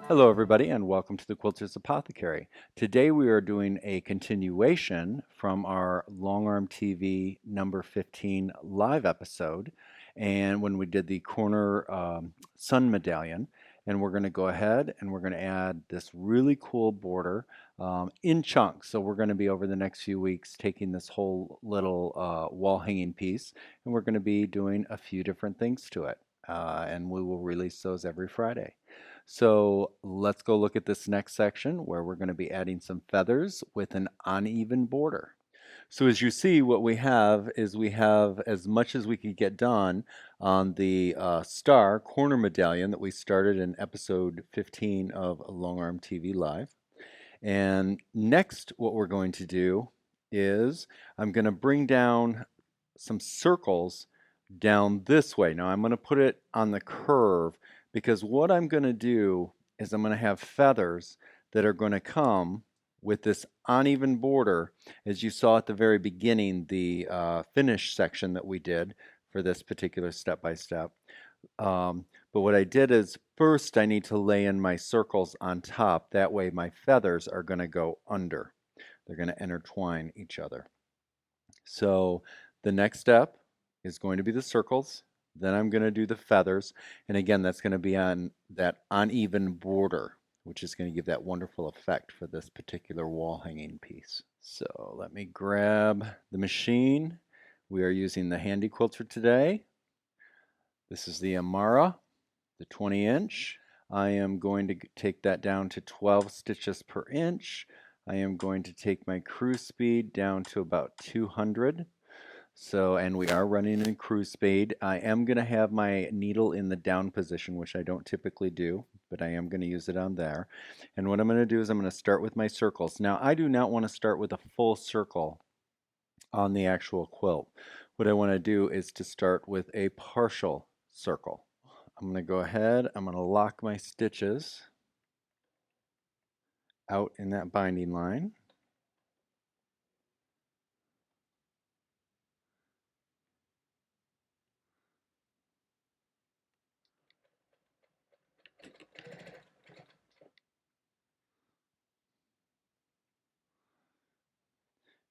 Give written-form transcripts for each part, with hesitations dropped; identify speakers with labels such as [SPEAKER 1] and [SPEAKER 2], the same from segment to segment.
[SPEAKER 1] Hello everybody and welcome to the Quilters Apothecary. Today we are doing a continuation from our Long Arm TV number 15 live episode, and when we did the corner sun medallion, and we're going to go ahead and we're going to add this really cool border in chunks. So we're going to be over the next few weeks taking this whole little wall hanging piece, and we're going to be doing a few different things to it, and we will release those every Friday. So let's go look at this next section where we're going to be adding some feathers with an uneven border. So as you see, what we have is we have as much as we could get done on the star corner medallion that we started in episode 15 of Long Arm TV Live. And next, what we're going to do is I'm going to bring down some circles down this way. Now I'm going to put it on the curve because what I'm going to do is I'm going to have feathers that are going to come with this uneven border, as you saw at the very beginning, the finish section that we did for this particular step-by-step. But what I did is first I need to lay in my circles on top. That way my feathers are going to go under. They're going to intertwine each other. So the next step is going to be the circles. Then I'm going to do the feathers. And again, that's going to be on that uneven border, which is going to give that wonderful effect for this particular wall hanging piece. So let me grab the machine. We are using the Handy Quilter today. This is the Amara, the 20-inch. I am going to take that down to 12 stitches per inch. I am going to take my cruise speed down to about 200. So, and we are running in cruise speed. I am going to have my needle in the down position, which I don't typically do, but I am going to use it on there. And what I'm going to do is I'm going to start with my circles. Now, I do not want to start with a full circle on the actual quilt. What I want to do is to start with a partial circle. I'm going to go ahead, I'm going to lock my stitches out in that binding line.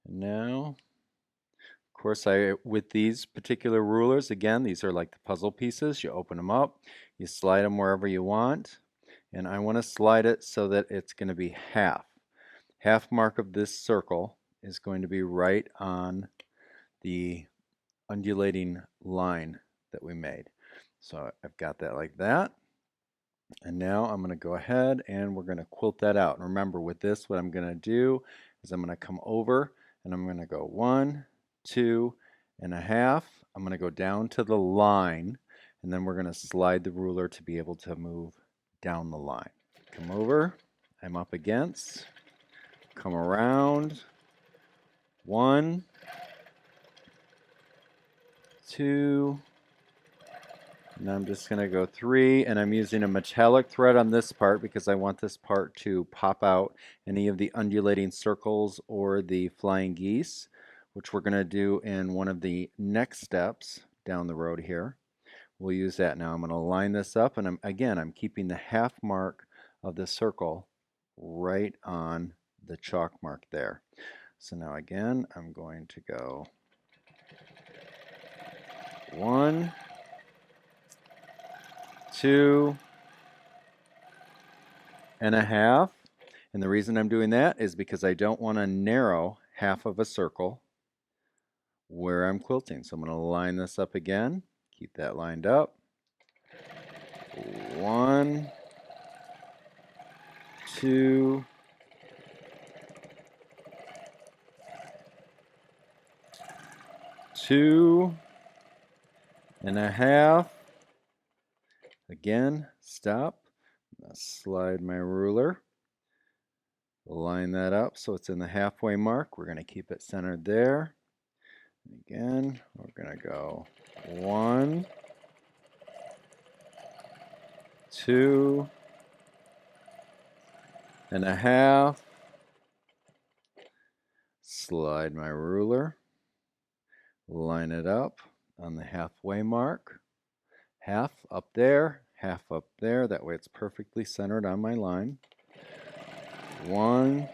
[SPEAKER 1] And now, of course, with these particular rulers, again, these are like the puzzle pieces. You open them up, you slide them wherever you want, and I want to slide it so that it's going to be half. Half mark of this circle is going to be right on the undulating line that we made. So I've got that like that. And now I'm going to go ahead and we're going to quilt that out. And remember, with this, what I'm going to do is I'm going to come over and I'm going to go 1, 2.5. I'm going to go down to the line, and then we're going to slide the ruler to be able to move down the line. Come over, I'm up against, come around, 1, 2, and I'm just going to go 3, and I'm using a metallic thread on this part because I want this part to pop out any of the undulating circles or the flying geese, which we're going to do in one of the next steps down the road here. We'll use that now. I'm going to line this up, and I'm keeping the half mark of the circle right on the chalk mark there. So now again, I'm going to go 1, 2.5. And the reason I'm doing that is because I don't want to narrow half of a circle where I'm quilting. So I'm going to line this up again, keep that lined up. 1, 2, 2.5. Again, stop. Slide my ruler, line that up so it's in the halfway mark. We're going to keep it centered there. Again, we're going to go 1, 2.5. Slide my ruler, line it up on the halfway mark. Half up there, half up there. That way it's perfectly centered on my line. 1,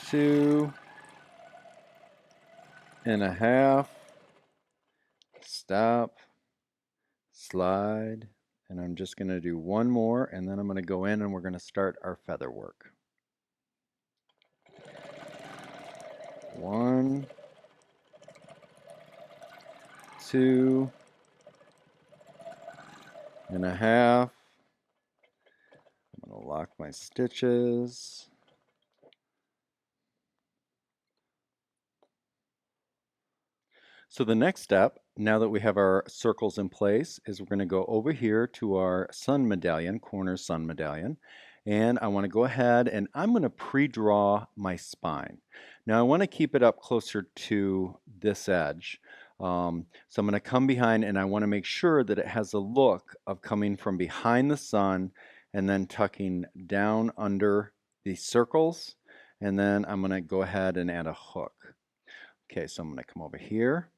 [SPEAKER 1] 2 and a half. Stop, slide, and I'm just going to do one more, and then I'm going to go in and we're going to start our feather work. 1, 2 and a half. I'm going to lock my stitches. So the next step, now that we have our circles in place, is we're going to go over here to our sun medallion, corner sun medallion, and I want to go ahead and I'm going to pre-draw my spine. Now I want to keep it up closer to this edge. So I'm going to come behind and I want to make sure that it has a look of coming from behind the sun and then tucking down under the circles, and then I'm going to go ahead and add a hook. Okay, so I'm going to come over here.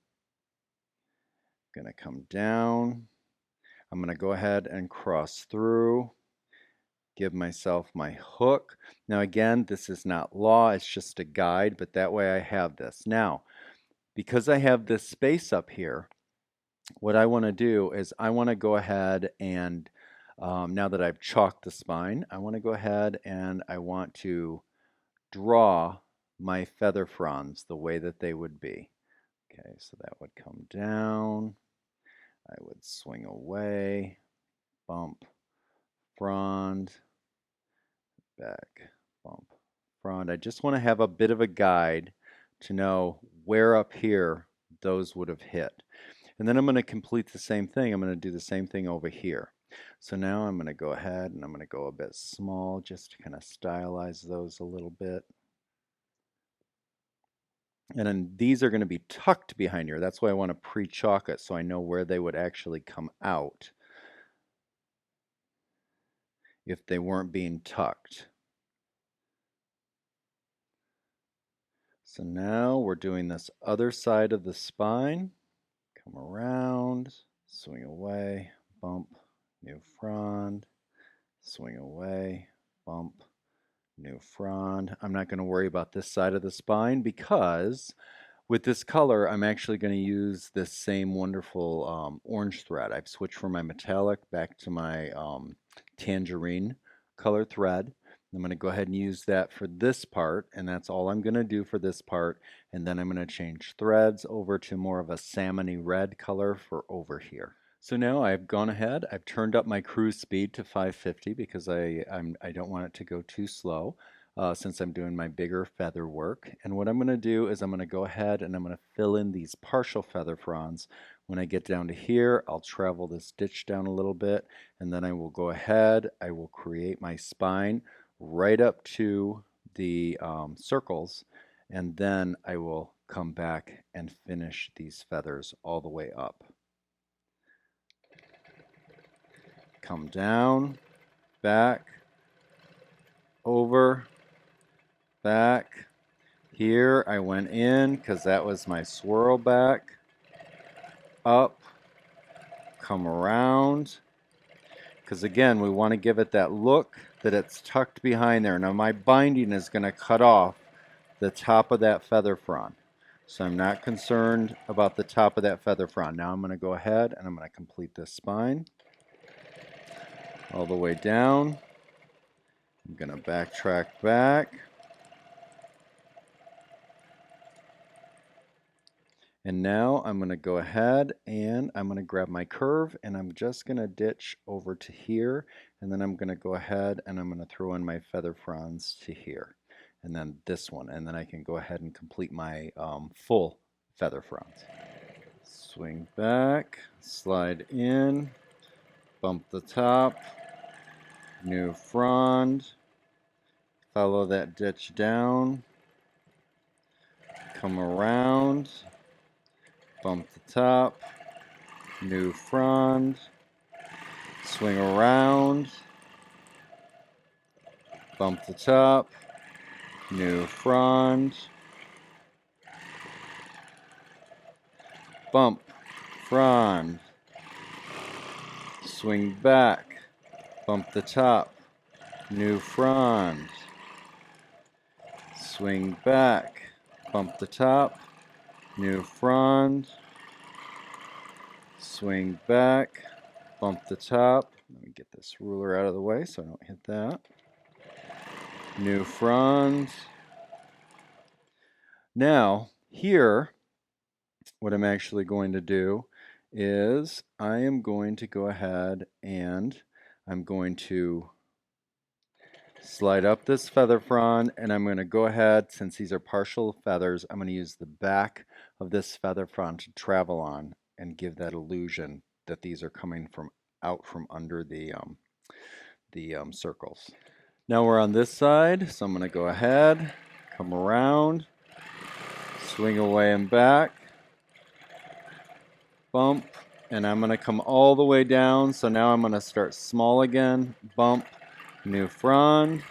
[SPEAKER 1] Going to come down. I'm going to go ahead and cross through, give myself my hook. Now again, this is not law, it's just a guide, but that way I have this. Now, because I have this space up here, what I want to do is I want to go ahead and, now that I've chalked the spine, I want to go ahead and I want to draw my feather fronds the way that they would be. Okay, so that would come down. I would swing away, bump, frond, back, bump, frond. I just want to have a bit of a guide to know where up here those would have hit. And then I'm going to complete the same thing. I'm going to do the same thing over here. So now I'm going to go ahead and I'm going to go a bit small just to kind of stylize those a little bit. And then these are going to be tucked behind here. That's why I want to pre-chalk it so I know where they would actually come out if they weren't being tucked. So now we're doing this other side of the spine. Come around, swing away, bump, new frond, swing away, bump, new frond. I'm not going to worry about this side of the spine because with this color, I'm actually going to use this same wonderful orange thread. I've switched from my metallic back to my tangerine color thread. I'm going to go ahead and use that for this part, and that's all I'm going to do for this part. And then I'm going to change threads over to more of a salmony red color for over here. So now I've gone ahead, I've turned up my cruise speed to 550 because I don't want it to go too slow. Since I'm doing my bigger feather work. And what I'm going to do is I'm going to go ahead and I'm going to fill in these partial feather fronds. When I get down to here, I'll travel this stitch down a little bit, and then I will go ahead, I will create my spine right up to the circles, and then I will come back and finish these feathers all the way up. Come down, back, over, back. Here I went in because that was my swirl back, up, come around, because again we want to give it that look that it's tucked behind there. Now my binding is going to cut off the top of that feather frond, so I'm not concerned about the top of that feather frond. Now I'm going to go ahead and I'm going to complete this spine all the way down. I'm going to backtrack back. And now I'm going to go ahead and I'm going to grab my curve and I'm just going to ditch over to here, and then I'm going to go ahead and I'm going to throw in my feather fronds to here, and then this one, and then I can go ahead and complete my full feather fronds. Swing back, slide in, bump the top, new frond, follow that ditch down, come around, bump the top, new frond, swing around, bump the top, new frond, bump, frond, swing back, bump the top, new frond, swing back, bump the top, new frond, swing back, bump the top. Let me get this ruler out of the way so I don't hit that. New frond. Now, here, what I'm actually going to do is I am going to go ahead and I'm going to slide up this feather frond, and I'm going to go ahead, since these are partial feathers, I'm going to use the back of this feather frond to travel on and give that illusion that these are coming from out from under the circles. Now we're on this side, so I'm going to go ahead, come around, swing away and back, bump, and I'm going to come all the way down. So now I'm going to start small again, bump, new frond,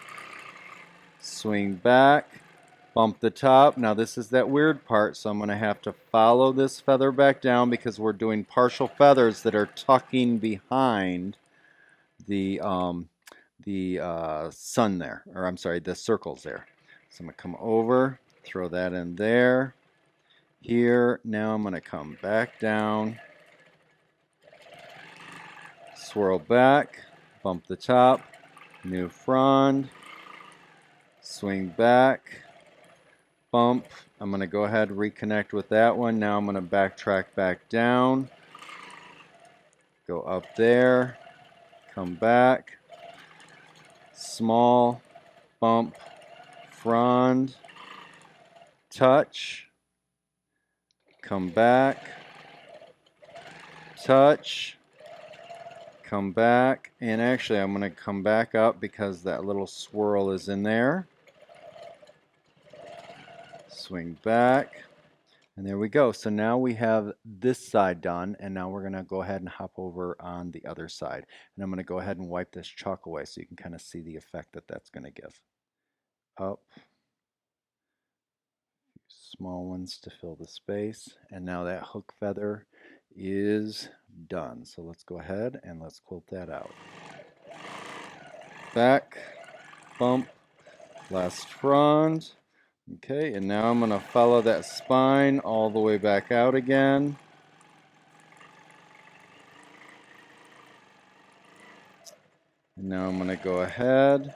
[SPEAKER 1] swing back, bump the top. Now this is that weird part, so I'm going to have to follow this feather back down because we're doing partial feathers that are tucking behind the sun there, or I'm sorry, the circles there. So I'm going to come over, throw that in there, here. Now I'm going to come back down, swirl back, bump the top, new frond, swing back, bump. I'm going to go ahead and reconnect with that one. Now I'm going to backtrack back down, go up there, come back, small, bump, frond, touch, come back, touch, come back, and actually I'm going to come back up because that little swirl is in there. Swing back, and there we go. So now we have this side done, and now we're going to go ahead and hop over on the other side. And I'm going to go ahead and wipe this chalk away so you can kind of see the effect that that's going to give. Up, small ones to fill the space, and now that hook feather is done. So let's go ahead and let's quilt that out. Back, bump, last frond. Okay, and now I'm going to follow that spine all the way back out again. And now I'm going to go ahead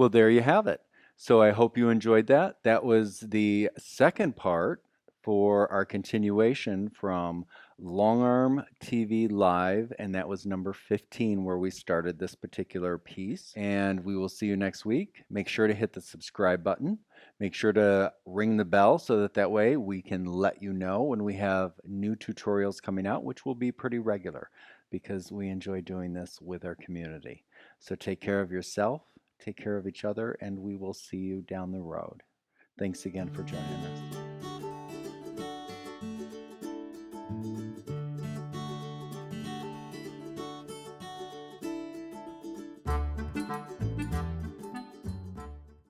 [SPEAKER 1] Well, there you have it. So I hope you enjoyed that. That was the second part for our continuation from Long Arm TV Live, and that was number 15 where we started this particular piece. And we will see you next week. Make sure to hit the subscribe button. Make sure to ring the bell so that that way we can let you know when we have new tutorials coming out, which will be pretty regular because we enjoy doing this with our community. So take care of yourself. Take care of each other, and we will see you down the road. Thanks again for joining us.